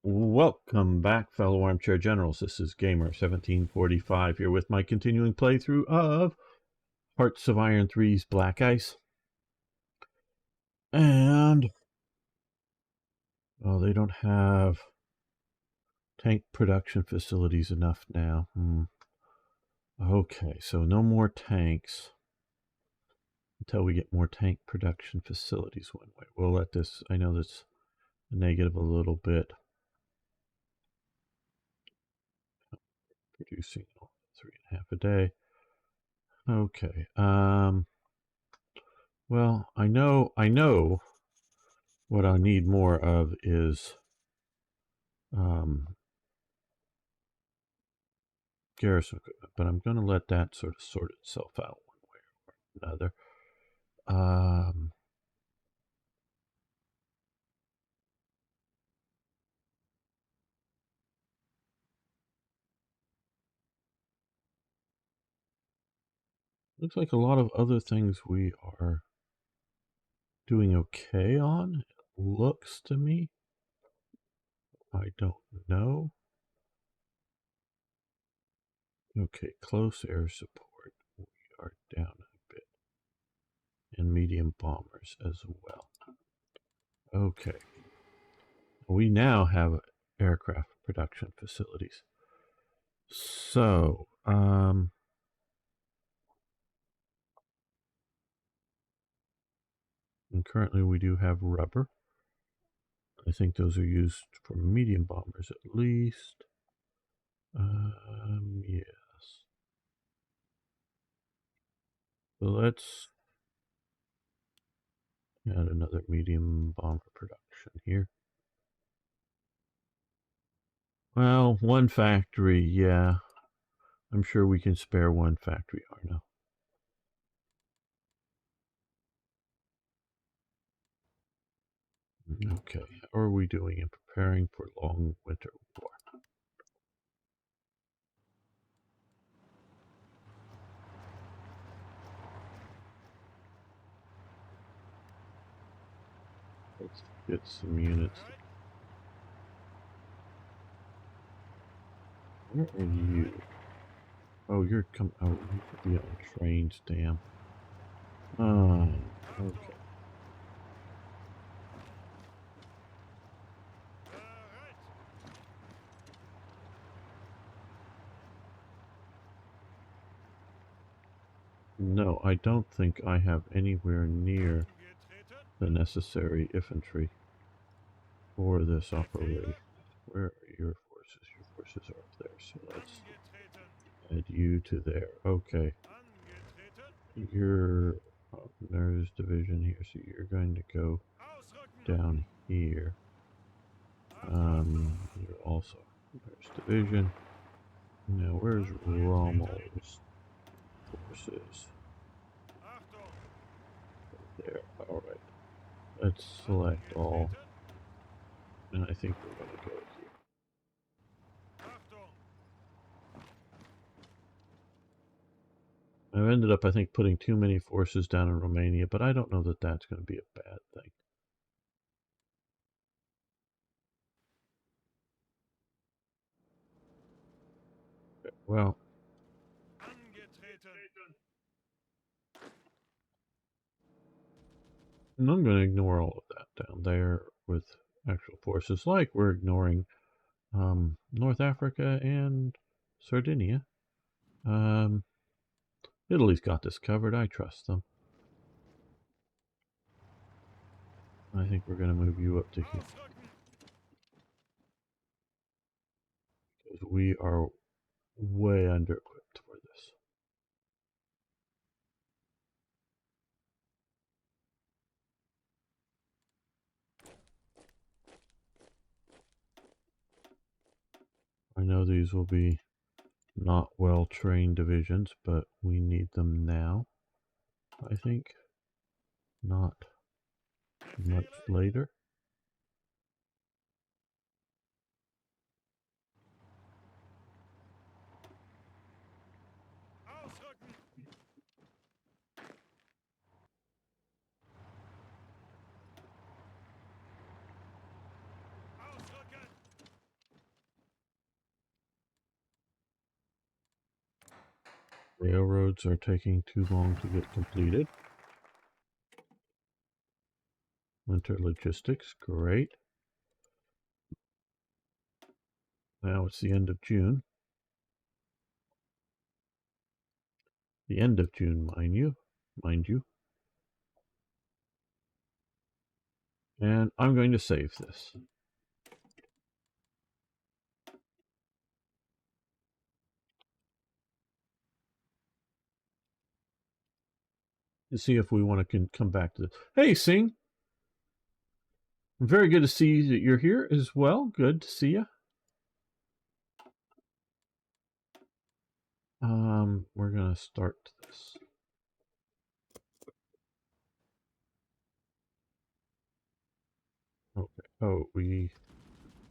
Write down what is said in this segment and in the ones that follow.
Welcome back, fellow armchair generals. This is Gamer1745 here with my continuing playthrough of Hearts of Iron 3's Black Ice. And, oh, they don't have tank production facilities enough now. Okay, so no more tanks until we get more tank production facilities one way. We'll let this, I know that's negative a little bit. Producing 3.5 a day. Okay, well, I know what I need more of is garrison equipment, but I'm going to let that sort of sort itself out one way or another. Looks like a lot of other things we are doing okay on. It looks to me. I don't know. Okay, close air support. We are down a bit. And medium bombers as well. Okay. We now have aircraft production facilities. So, and currently we do have rubber. I think those are used for medium bombers at least. Yes. So let's add another medium bomber production here. Well, one factory, yeah. I'm sure we can spare one factory, Arno. Okay, how are we doing in preparing for long winter war? Let's get some units. Where are you? Oh, you're coming. Oh, you could be on trains, damn. Okay. No, I don't think I have anywhere near the necessary infantry for this operation. Where are your forces? Your forces are up there, so let's add you to there. Okay. You're there's division here, so you're going to go down here. You're also there's division. Now where's Rommel's forces? There. Alright. Let's select all. And I think we're going to go here. I've ended up, I think, putting too many forces down in Romania, but I don't know that that's going to be a bad thing. Okay, well, and I'm going to ignore all of that down there with actual forces, like we're ignoring North Africa and Sardinia. Italy's got this covered. I trust them. I think we're going to move you up to here. Because we are way under equipped for this. I know these will be not well-trained divisions, but we need them now. I think not much later. Railroads are taking too long to get completed. Winter logistics, great. Now it's the end of June. The end of June, mind you. And I'm going to save this. To see if we want to come back to this. Hey, Sing. Very good to see that you're here as well. Good to see you. We're going to start this. Okay. Oh, we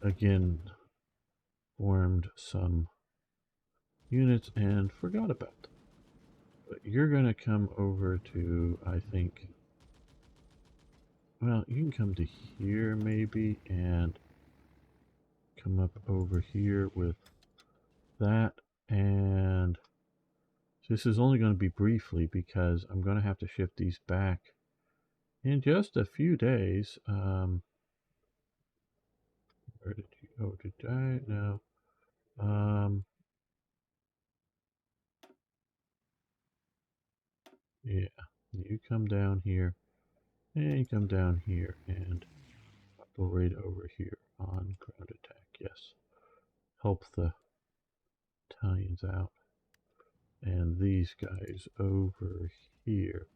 again formed some units and forgot about them. But you're going to come over to, I think, well, you can come to here maybe and come up over here with that. And this is only going to be briefly because I'm going to have to shift these back in just a few days. Where did you go? Did I? No. Yeah. You come down here and you come down here and operate over here on ground attack. Yes. Help the Italians out. And these guys over here.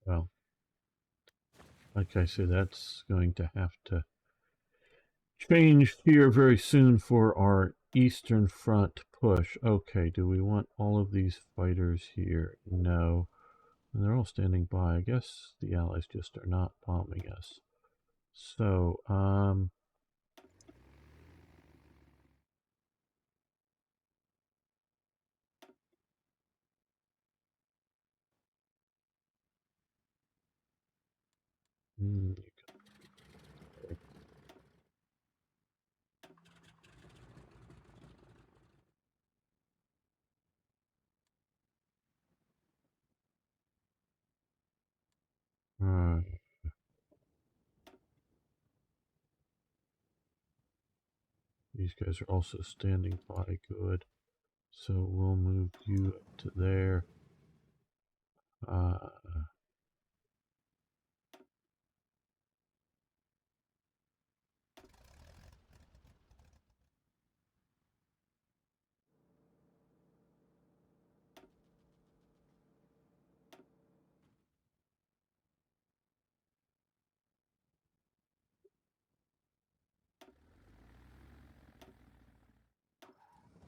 Well, like I said, that's going to have to change here very soon for our Eastern Front push. Okay, do we want all of these fighters here? No. And they're all standing by. I guess the Allies just are not bombing us. So, these guys are also standing by. Good. So we'll move you up to there.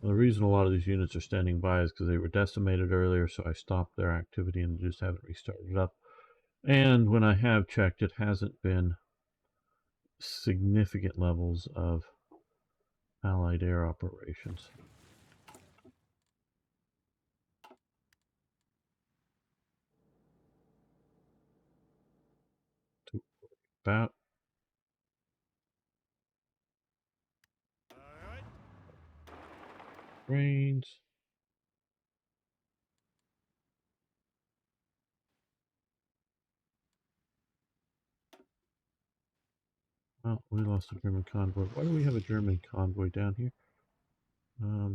The reason a lot of these units are standing by is because they were decimated earlier, so I stopped their activity and just haven't restarted up. And when I have checked, it hasn't been significant levels of Allied air operations. About rains. Oh, we lost a German convoy. Why do we have a German convoy down here?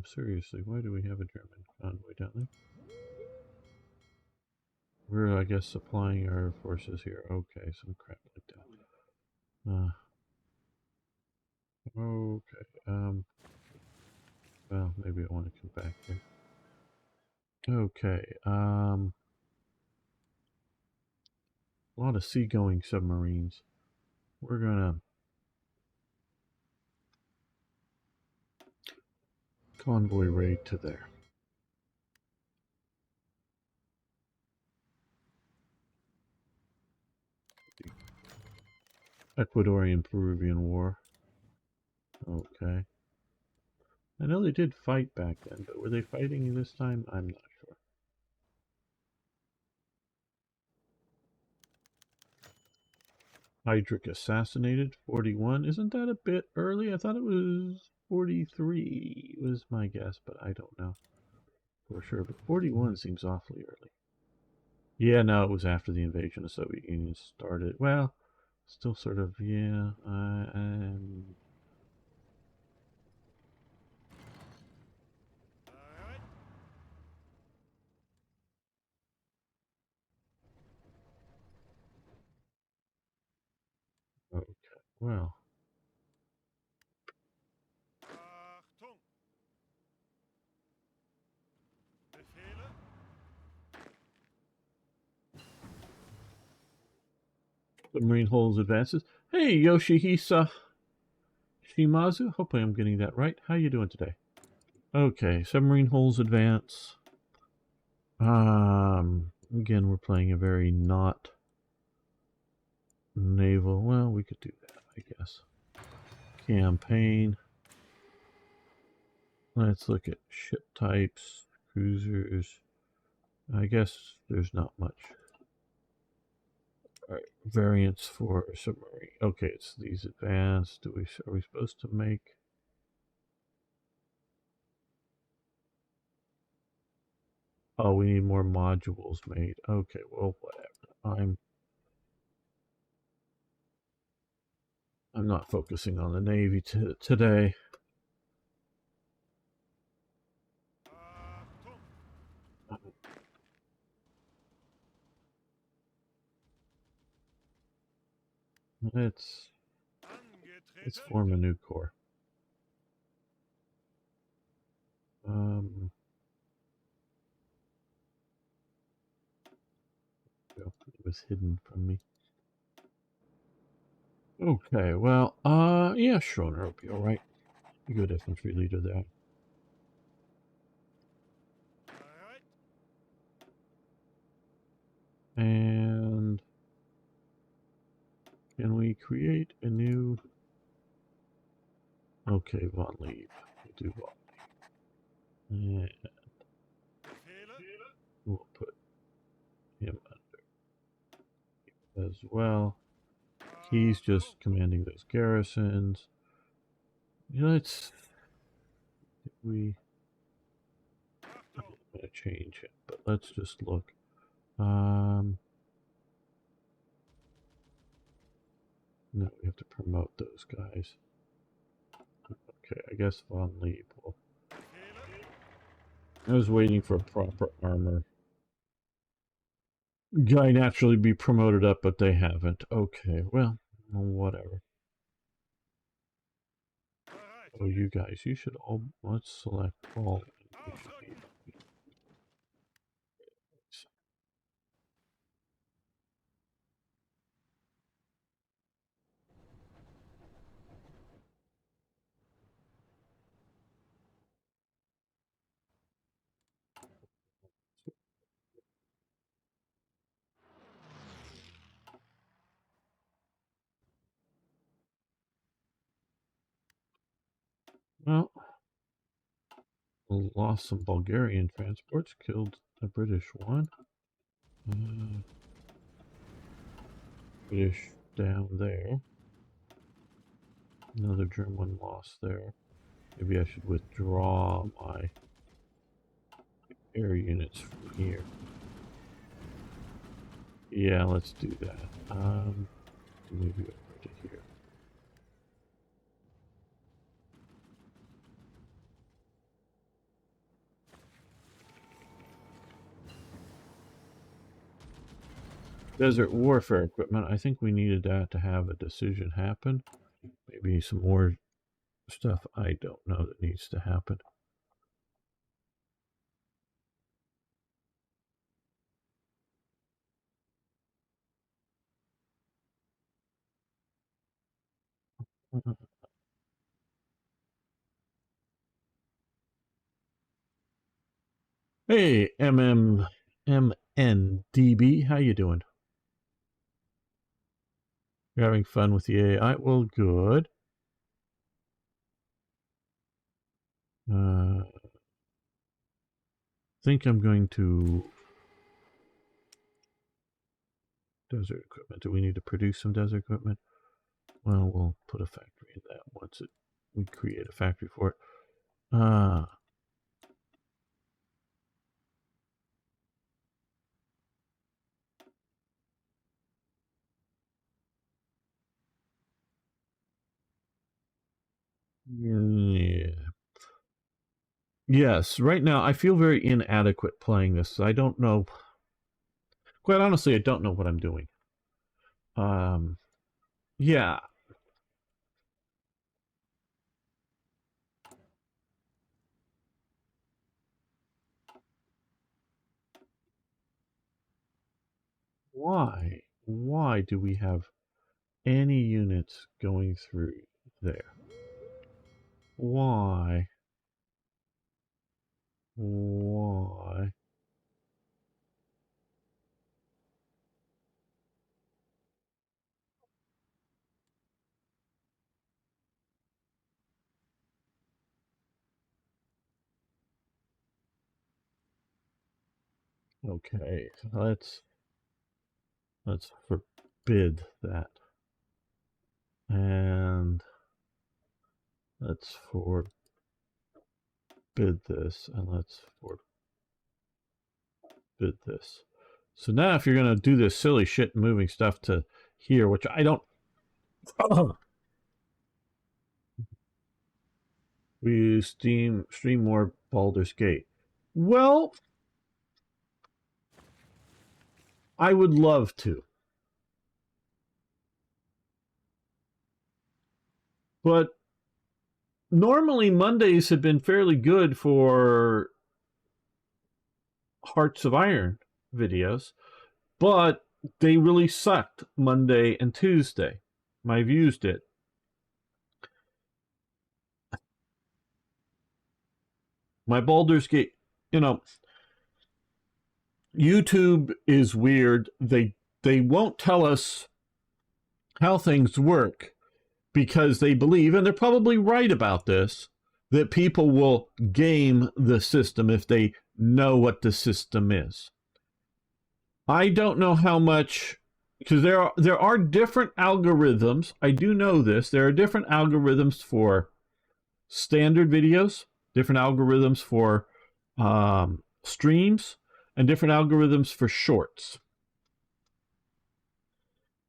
Seriously, why do we have a German convoy down there? We're, I guess, supplying our forces here. Okay, some crap like that. Okay. Well, maybe I want to come back here. Okay. A lot of seagoing submarines. We're gonna convoy raid to there. Ecuadorian Peruvian War. Okay. I know they did fight back then, but were they fighting this time? I'm not sure. Heydrich assassinated, 41. Isn't that a bit early? I thought it was 43 was my guess, but I don't know for sure. But 41 seems awfully early. Yeah, no, it was after the invasion of Soviet Union started. Well, still sort of, yeah. Okay, well. Submarine holds advances. Hey, Yoshihisa Shimazu. Hopefully I'm getting that right. How you doing today? Okay, submarine holes advance. Again, we're playing a very not naval. Well, we could do that, I guess. Campaign. Let's look at ship types, cruisers. I guess there's not much. All right, variants for submarine. Okay, it's these advanced. Are we supposed to make? Oh, we need more modules made. Okay, well, whatever. I'm not focusing on the Navy today. Let's form a new corps. It was hidden from me. Okay, well, yeah, Schroner will be all right. Good infantry leader there. And can we create a new? Okay, Von Lieb. We'll do Von Lieb. And we'll put him under as well. He's just commanding those garrisons. I'm gonna change it, but let's just look. No, we have to promote those guys. Okay, I guess Von Lieb will. I was waiting for a proper armor guy naturally be promoted up, but they haven't. Okay, well, whatever. Oh, you guys, you should all. Let's select all. Well, lost some Bulgarian transports, killed a British one. British down there. Another German lost there. Maybe I should withdraw my air units from here. Yeah, let's do that. Move you over to here. Desert warfare equipment. I think we needed that to have a decision happen. Maybe some more stuff I don't know that needs to happen. Hey, MNDB, how you doing? You're having fun with the AI? Well, good. Think I'm going to desert equipment. Do we need to produce some desert equipment? Well, we'll put a factory in that once we create a factory for it. Yeah. Yes, right now I feel very inadequate playing this. I don't know. Quite honestly, I don't know what I'm doing. Yeah. Why? Why do we have any units going through there? Why? Why? Okay, let's forbid that. And let's forbid this, and let's forbid this. So now if you're going to do this silly shit moving stuff to here, which I don't... we stream more Baldur's Gate. Well, I would love to. But normally Mondays have been fairly good for Hearts of Iron videos, but they really sucked Monday and Tuesday. My views did. My Baldur's Gate, YouTube is weird. They won't tell us how things work because they believe, and they're probably right about this, that people will game the system if they know what the system is. I don't know how much, because there are different algorithms. I do know this. There are different algorithms for standard videos, different algorithms for streams, and different algorithms for shorts.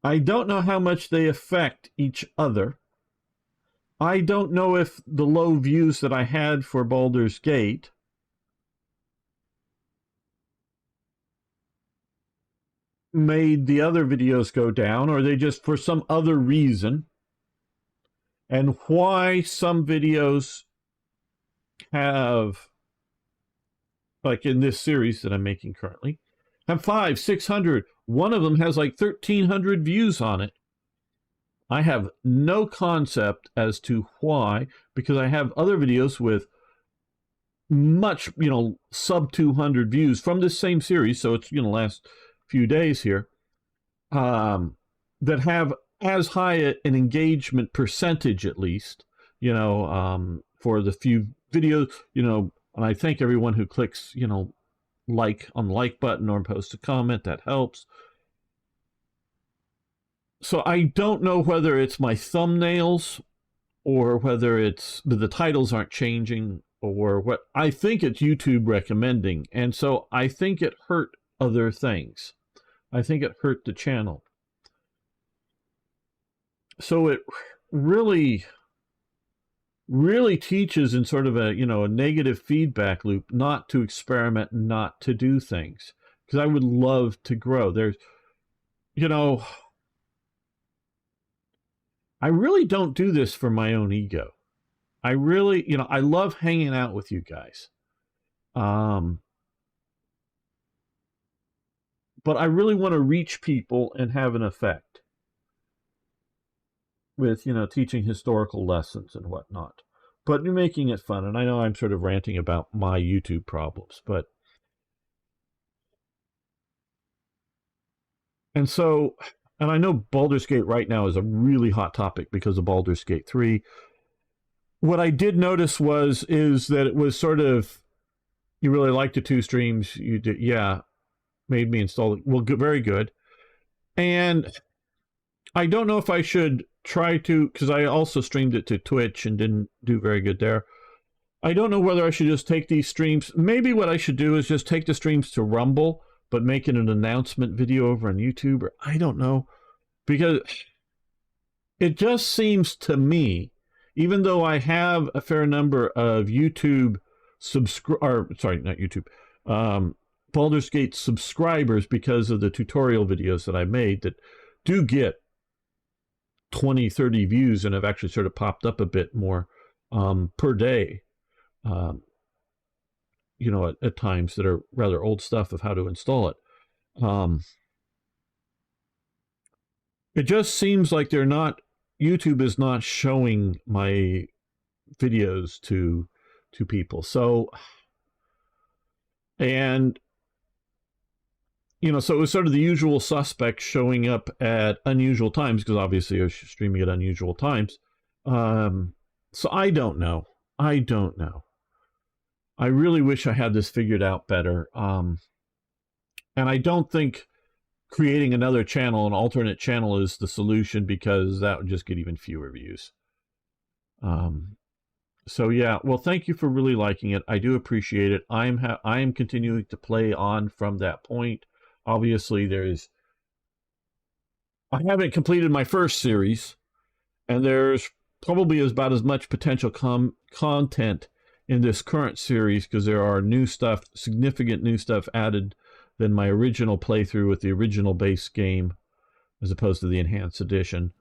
I don't know how much they affect each other. I don't know if the low views that I had for Baldur's Gate made the other videos go down, or they just for some other reason, and why some videos have, like in this series that I'm making currently, have 500, 600. One of them has like 1,300 views on it. I have no concept as to why, because I have other videos with much, sub 200 views from this same series. So it's, last few days here, that have as high an engagement percentage, at least, for the few videos, and I thank everyone who clicks, like on the like button or post a comment. That helps. So I don't know whether it's my thumbnails or whether it's the titles aren't changing or what. I think it's YouTube recommending. And so I think it hurt other things. I think it hurt the channel. So it really teaches in sort of a negative feedback loop not to experiment, not to do things, because I would love to grow. There's I really don't do this for my own ego. I really, I love hanging out with you guys. But I really want to reach people and have an effect with, teaching historical lessons and whatnot. But you're making it fun. And I know I'm sort of ranting about my YouTube problems, but. And so and I know Baldur's Gate right now is a really hot topic because of Baldur's Gate 3. What I did notice is that it was sort of, you really liked the two streams you did, yeah, made me install it. Well, good, very good. And I don't know if I should try to, because I also streamed it to Twitch and didn't do very good there. I don't know whether I should just take these streams. Maybe what I should do is just take the streams to Rumble, but make it an announcement video over on YouTube, or I don't know. Because it just seems to me, even though I have a fair number of YouTube not YouTube, Baldur's Gate subscribers because of the tutorial videos that I made that do get 20, 30 views and have actually sort of popped up a bit more per day. At times that are rather old stuff of how to install it. It just seems like YouTube is not showing my videos to people. So, and so it was sort of the usual suspects showing up at unusual times, because obviously I was streaming at unusual times. So I don't know. I really wish I had this figured out better. And I don't think creating another channel, an alternate channel, is the solution, because that would just get even fewer views. So yeah, well, thank you for really liking it. I do appreciate it. I am continuing to play on from that point. Obviously, I haven't completed my first series, and there's probably about as much potential content in this current series, because there are significant new stuff added than my original playthrough with the original base game, as opposed to the enhanced edition.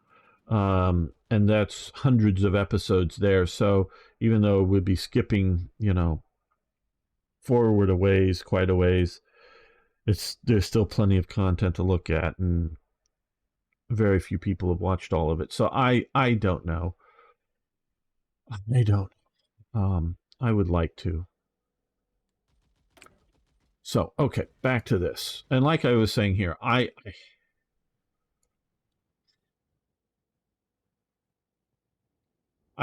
And that's hundreds of episodes there. So even though we'd be skipping, forward a ways, quite a ways, there's still plenty of content to look at, and very few people have watched all of it. So I don't know. I don't. I would like to. So, okay, back to this. And like I was saying here, I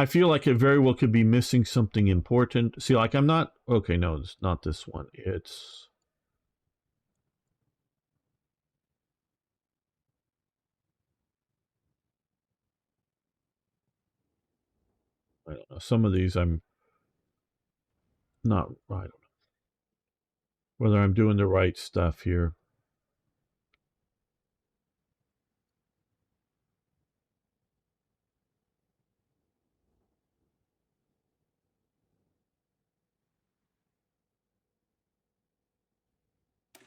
feel like it very well could be missing something important. See, like I'm not, okay, no, it's not this one. It's, I don't know, some of these I'm not, I don't know whether I'm doing the right stuff here.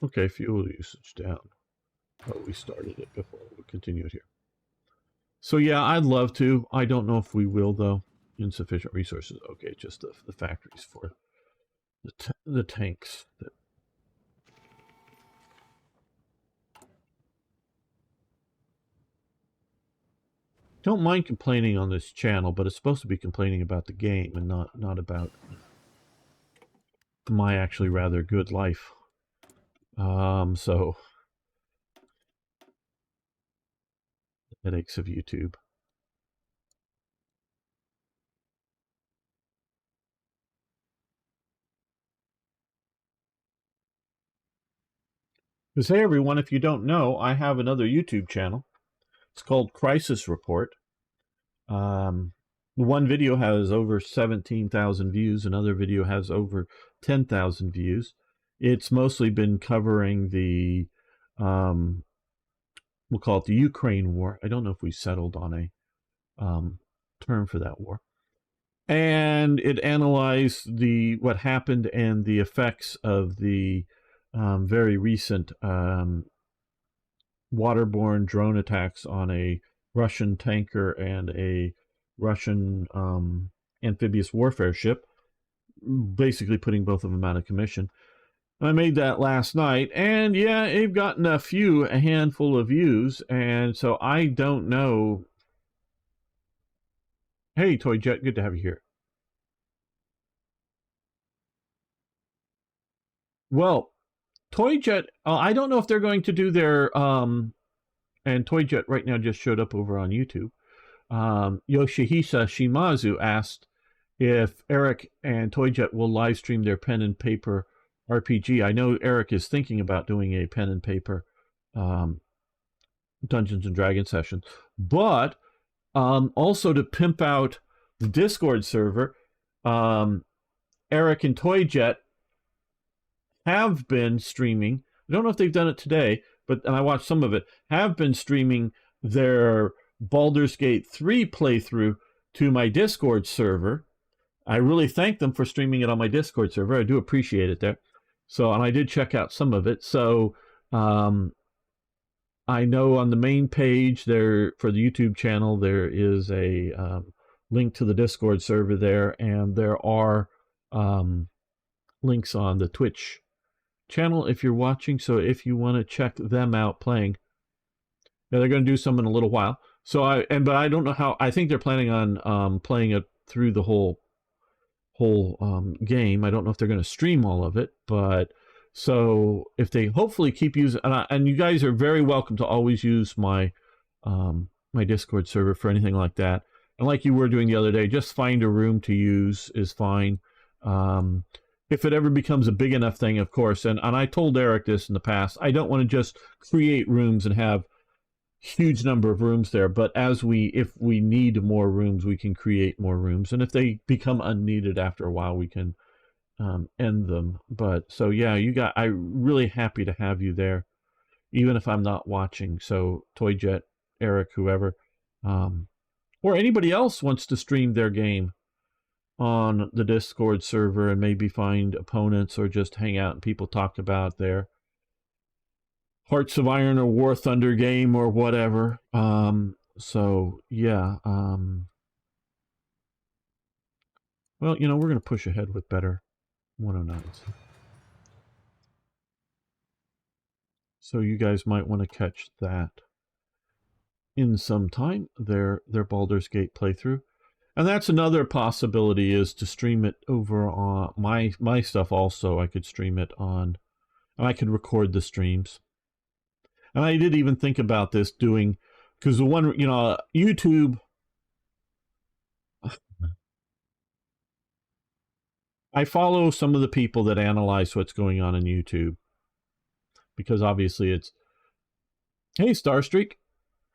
Okay, fuel usage down. Oh, we started it before. We'll continue it here. So yeah, I'd love to. I don't know if we will, though. Insufficient resources. Okay, just the factories for the tanks. Don't mind complaining on this channel, but it's supposed to be complaining about the game and not about my actually rather good life. So headaches of YouTube. Because hey everyone, if you don't know, I have another YouTube channel. It's called Crisis Report. One video has over 17,000 views. Another video has over 10,000 views. It's mostly been covering the, we'll call it the Ukraine war. I don't know if we settled on a term for that war. And it analyzed what happened and the effects of the very recent waterborne drone attacks on a Russian tanker and a Russian amphibious warfare ship, basically putting both of them out of commission. I made that last night, and yeah, it gotten a handful of views, and so I don't know. Hey, Toy Jet, good to have you here. Well, Toy Jet, I don't know if they're going to do their and Toyjet right now just showed up over on YouTube. Yoshihisa Shimazu asked if Eric and Toyjet will live stream their pen and paper RPG. I know Eric is thinking about doing a pen and paper um, Dungeons and Dragons session, but also to pimp out the Discord server, Eric and Toyjet have been streaming. I don't know if they've done it today, but and I watched some of it. Have been streaming their Baldur's Gate 3 playthrough to my Discord server. I really thank them for streaming it on my Discord server. I do appreciate it there. So, and I did check out some of it. So, I know on the main page there for the YouTube channel there is a link to the Discord server there, and there are links on the Twitch channel if you're watching. So if you want to check them out playing, yeah, they're going to do some in a little while. So but I don't know how. I think they're planning on playing it through the whole game. I don't know if they're going to stream all of it, but so if they hopefully keep using, and you guys are very welcome to always use my my Discord server for anything like that. And like you were doing the other day, just find a room to use is fine. If it ever becomes a big enough thing, of course, and I told Eric this in the past, I don't want to just create rooms and have huge number of rooms there, but if we need more rooms, we can create more rooms, and if they become unneeded after a while, we can end them. But so yeah, I'm really happy to have you there, even if I'm not watching. So Toyjet, Eric, whoever, or anybody else wants to stream their game on the Discord server and maybe find opponents or just hang out and people talk about their Hearts of Iron or War Thunder game or whatever. So yeah. Well, we're going to push ahead with better 109s. So you guys might want to catch that in some time, their Baldur's Gate playthrough. And that's another possibility, is to stream it over on my stuff also. I could stream it on, and I could record the streams. And I did even think about this doing, because the one, YouTube, I follow some of the people that analyze what's going on in YouTube, because obviously it's, hey, Starstreak,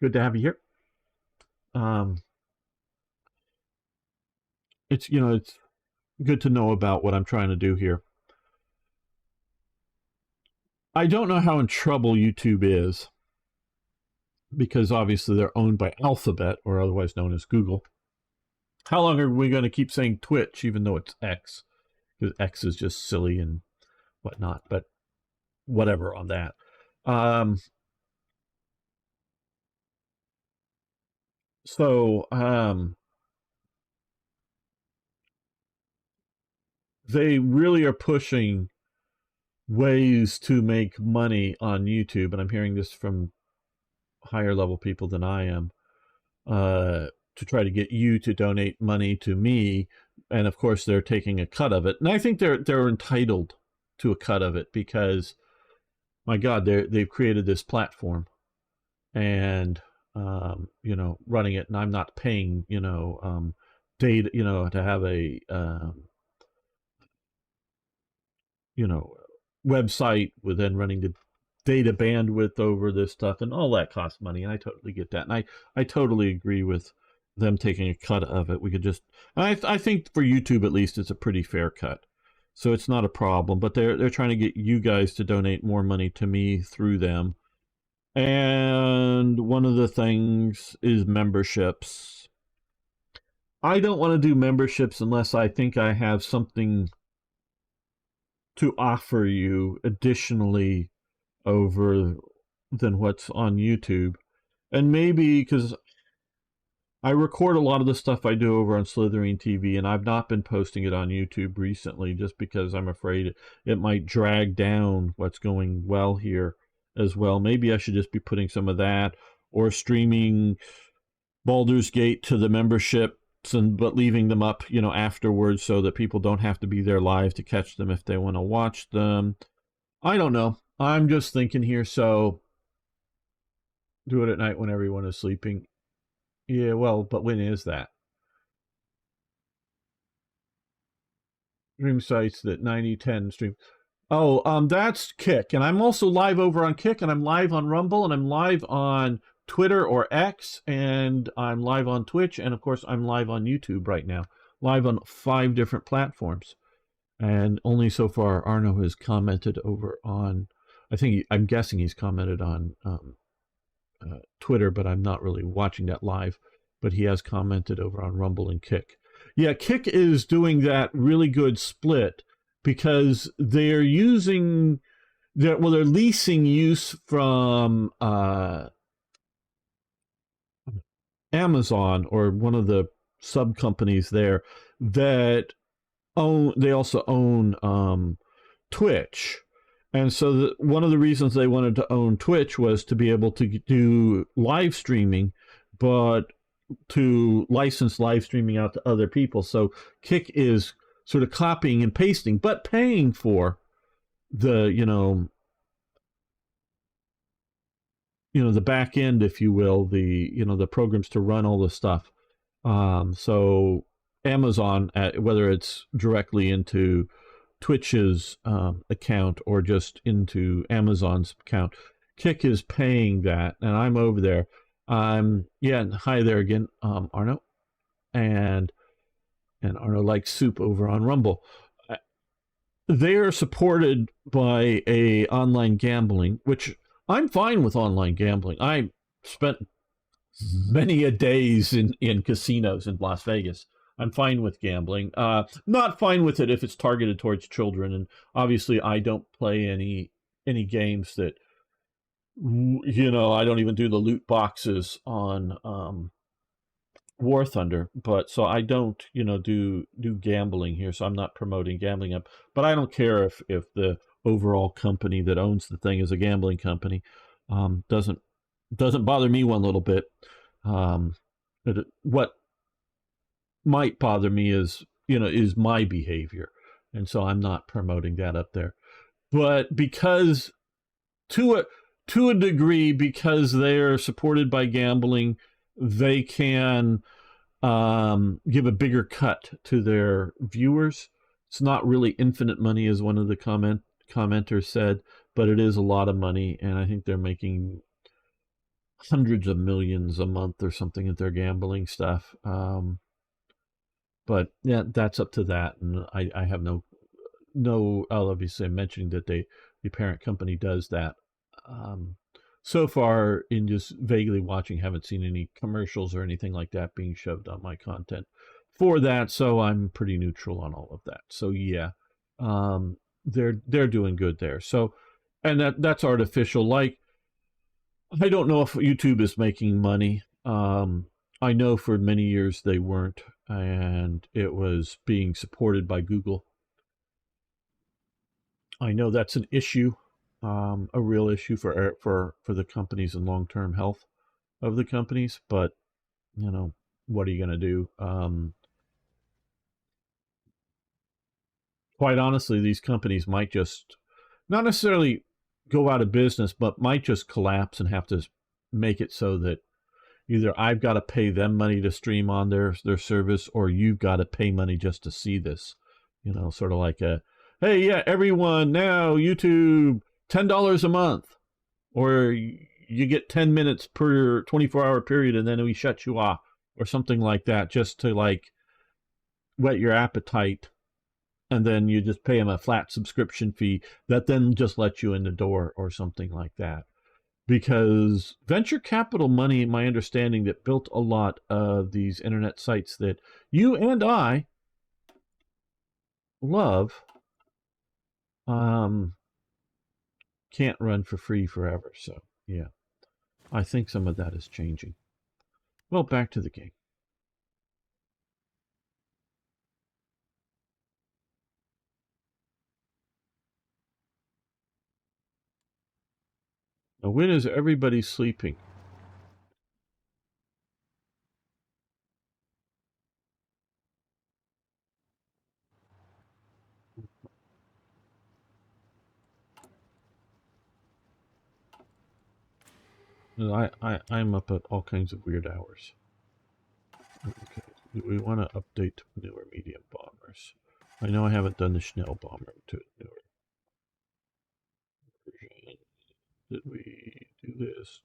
good to have you here. It's good to know about what I'm trying to do here. I don't know how in trouble YouTube is, because obviously they're owned by Alphabet, or otherwise known as Google. How long are we going to keep saying Twitch, even though it's X? Because X is just silly and whatnot, but whatever on that. They really are pushing ways to make money on YouTube, and I'm hearing this from higher level people than I am, to try to get you to donate money to me, and of course they're taking a cut of it, and I think they're entitled to a cut of it, because my God, they've created this platform, and running it, and I'm not paying data, to have a website with then running the data bandwidth over this stuff, and all that costs money, and I totally get that, and I totally agree with them taking a cut of it. We could just, I think for YouTube at least, it's a pretty fair cut, so it's not a problem. But they're trying to get you guys to donate more money to me through them, and one of the things is memberships. I don't want to do memberships unless I think I have something to offer you additionally over than what's on YouTube. And maybe because I record a lot of the stuff I do over on Slithering TV, and I've not been posting it on YouTube recently, just because I'm afraid it might drag down what's going well here as well. Maybe I should just be putting some of that, or streaming Baldur's Gate to the memberships, but leaving them up, afterwards, so that people don't have to be there live to catch them if they want to watch them. I don't know. I'm just thinking here. So Do it at night when everyone is sleeping. Yeah, well, but when is that? Stream sites that 9010 stream. Oh, that's Kick, and I'm also live over on Kick, and I'm live on Rumble, and I'm live on Twitter or X, and I'm live on Twitch, and of course I'm live on YouTube right now, live on 5 different platforms. And only so far Arno has commented over on. I'm guessing he's commented on Twitter, but I'm not really watching that live. But he has commented over on Rumble and Kick. Yeah, Kick is doing that really good split because they're using they're leasing use from Amazon or one of the sub companies there that own. They also own Twitch. And so one of the reasons they wanted to own Twitch was to be able to do live streaming, but to license live streaming out to other people. So Kick is sort of copying and pasting, but paying for the, the back end, if you will, the programs to run all the stuff. So Amazon, whether it's directly into Twitch's account or just into Amazon's account, Kick is paying that, and I'm over there. Yeah, hi there again, Arno, and Arno likes soup over on Rumble. They are supported by a online gambling, which I'm fine with online gambling. I spent many a days in casinos in Las Vegas. I'm fine with gambling. Not fine with it if it's targeted towards children, and obviously I don't play any games that I don't even do the loot boxes on War Thunder, but so I don't do gambling here, so I'm not promoting gambling up. But I don't care if the overall company that owns the thing is a gambling company. Doesn't bother me one little bit. Um, what might bother me is my behavior, and so I'm not promoting that up there. But because to a degree, because they're supported by gambling, they can give a bigger cut to their viewers. It's not really infinite money, as one of the commenters said, but it is a lot of money, and I think they're making hundreds of millions a month or something at their gambling stuff. But yeah, that's up to that, and I have no. Obviously, I'm mentioning that the parent company does that. Um, so far, in just vaguely watching, haven't seen any commercials or anything like that being shoved on my content for that. So I'm pretty neutral on all of that. So yeah, they're doing good there. So, and that's artificial. Like, I don't know if YouTube is making money. I know for many years they weren't, and it was being supported by Google. I know that's an issue, a real issue for the companies and long term health of the companies. But what are you going to do? Quite honestly, these companies might just not necessarily go out of business, but might just collapse and have to make it so that either I've got to pay them money to stream on their service, or you've got to pay money just to see this. Sort of like hey, yeah, everyone now YouTube $10 a month, or you get 10 minutes per 24-hour period, and then we shut you off, or something like that, just to like whet your appetite, and then you just pay them a flat subscription fee that then just lets you in the door, or something like that. Because venture capital money, my understanding, that built a lot of these internet sites that you and I love, um, can't run for free forever. So yeah, I think some of that is changing. Well, back to the game. Now, when is everybody sleeping? I'm up at all kinds of weird hours. Okay, we want to update to newer medium bombers. I know I haven't done the Schnell bomber to newer version. Did we do this?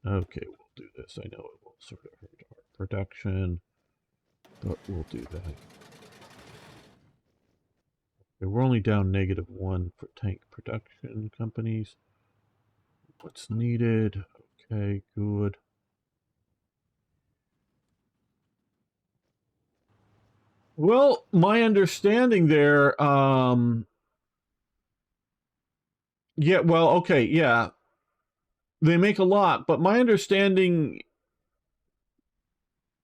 No. Okay, we'll do this. I know it will sort of hurt our production, but we'll do that. Okay, we're only down -1 for tank production companies. What's needed? Okay, good. Well, my understanding there, yeah, well, okay, yeah. They make a lot, but my understanding,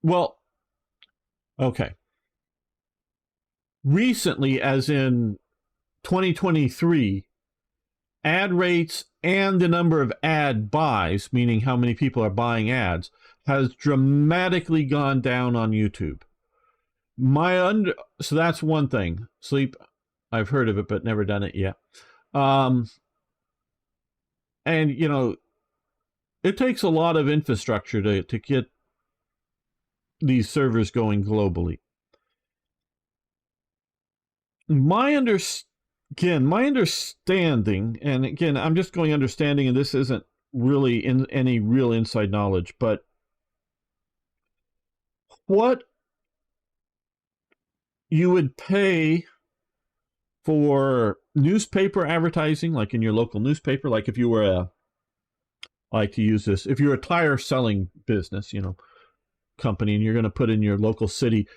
well, okay. Recently, as in 2023, ad rates and the number of ad buys, meaning how many people are buying ads, has dramatically gone down on YouTube. So that's one thing. Sleep, I've heard of it, but never done it yet. And you know, it takes a lot of infrastructure to get these servers going globally. My understanding, and again, I'm just going understanding, and this isn't really in any real inside knowledge, but what you would pay for newspaper advertising, like in your local newspaper, like if you were a, I like to use this, if you're a tire selling business, company, and you're going to put in your local city,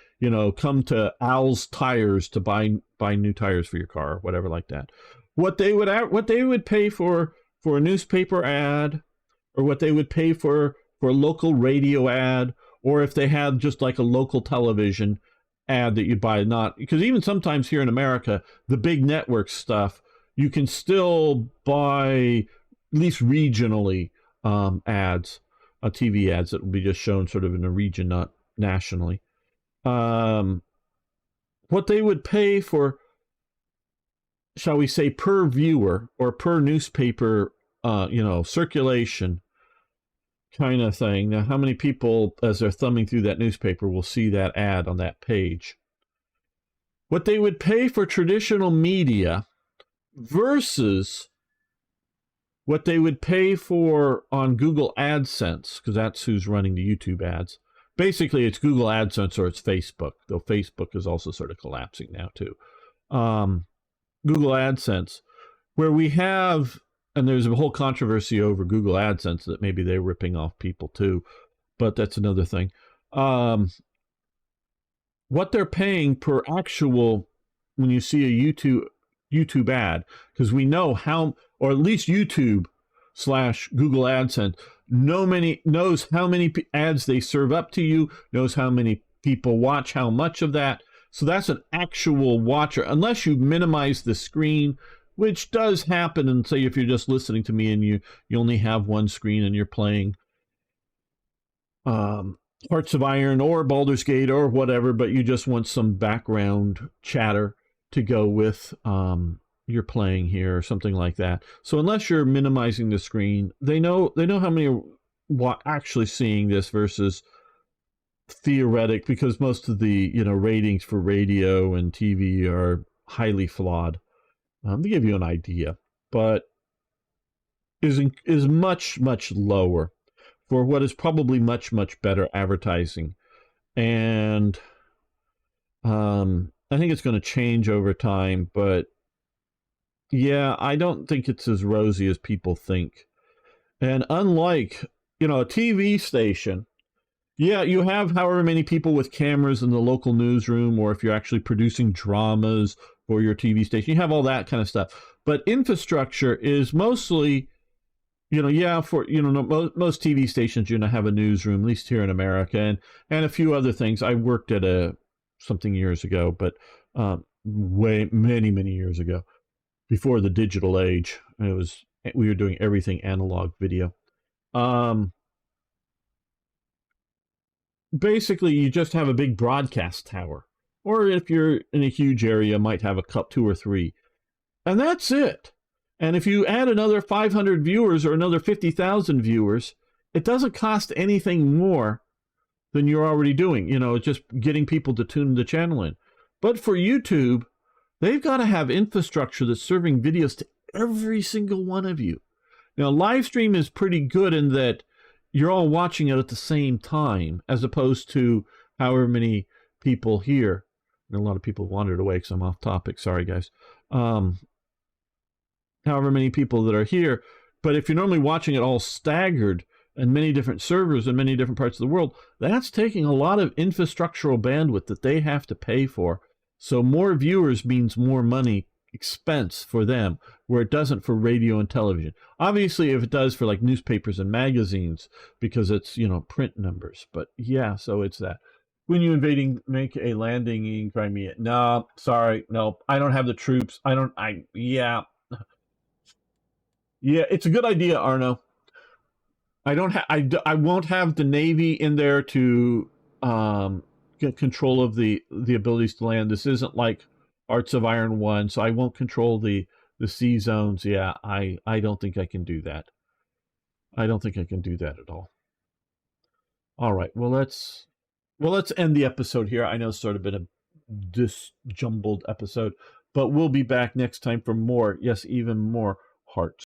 come to Al's Tires to buy new tires for your car, or whatever like that. What they would pay for a newspaper ad, or what they would pay for a local radio ad, or if they had just like a local television ad that you buy, not because even sometimes here in America, the big network stuff, you can still buy at least regionally ads, TV ads that will be just shown sort of in a region, not nationally. What they would pay for, shall we say, per viewer or per newspaper, circulation kind of thing. Now, how many people, as they're thumbing through that newspaper, will see that ad on that page? What they would pay for traditional media versus what they would pay for on Google AdSense, because that's who's running the YouTube ads. Basically, it's Google AdSense or it's Facebook, though Facebook is also sort of collapsing now, too. Google AdSense, where we have, and there's a whole controversy over Google AdSense that maybe they're ripping off people, too, but that's another thing. What they're paying per actual, when you see a YouTube ad, because we know how, or at least YouTube / Google AdSense knows how many ads they serve up to you, knows how many people watch how much of that. So that's an actual watcher, unless you minimize the screen, which does happen. And say if you're just listening to me and you only have one screen and you're playing Hearts of Iron or Baldur's Gate or whatever, but you just want some background chatter to go with you're playing here or something like that. So unless you're minimizing the screen, they know how many are actually seeing this versus theoretic, because most of the ratings for radio and TV are highly flawed. To give you an idea, but is much lower for what is probably much better advertising. And I think it's going to change over time, but yeah, I don't think it's as rosy as people think. And unlike, a TV station, yeah, you have however many people with cameras in the local newsroom, or if you're actually producing dramas for your TV station, you have all that kind of stuff. But infrastructure is mostly, for, most TV stations, have a newsroom, at least here in America, and a few other things. I worked at something years ago, but many years ago, before the digital age. We were doing everything analog video. Basically, you just have a big broadcast tower, or if you're in a huge area, might have two or three, and that's it. And if you add another 500 viewers or another 50,000 viewers, it doesn't cost anything more than you're already doing. It's just getting people to tune the channel in. But for YouTube, they've got to have infrastructure that's serving videos to every single one of you. Now, live stream is pretty good in that you're all watching it at the same time, as opposed to however many people here. And a lot of people wandered away because I'm off topic. Sorry, guys. However many people that are here. But if you're normally watching it all staggered and many different servers in many different parts of the world, that's taking a lot of infrastructural bandwidth that they have to pay for. So more viewers means more money expense for them, where it doesn't for radio and television. Obviously, if it does for like newspapers and magazines, because it's, print numbers. But yeah, so it's that. When you invading, make a landing in Crimea. No, sorry, no, I don't have the troops. Yeah, it's a good idea, Arno. I won't have the Navy in there to get control of the abilities to land. This isn't like Arts of Iron 1, so I won't control the sea zones. Yeah, I don't think I can do that. I don't think I can do that at all. All right, well let's end the episode here. I know it's sort of been a disjumbled episode, but we'll be back next time for more, yes, even more hearts.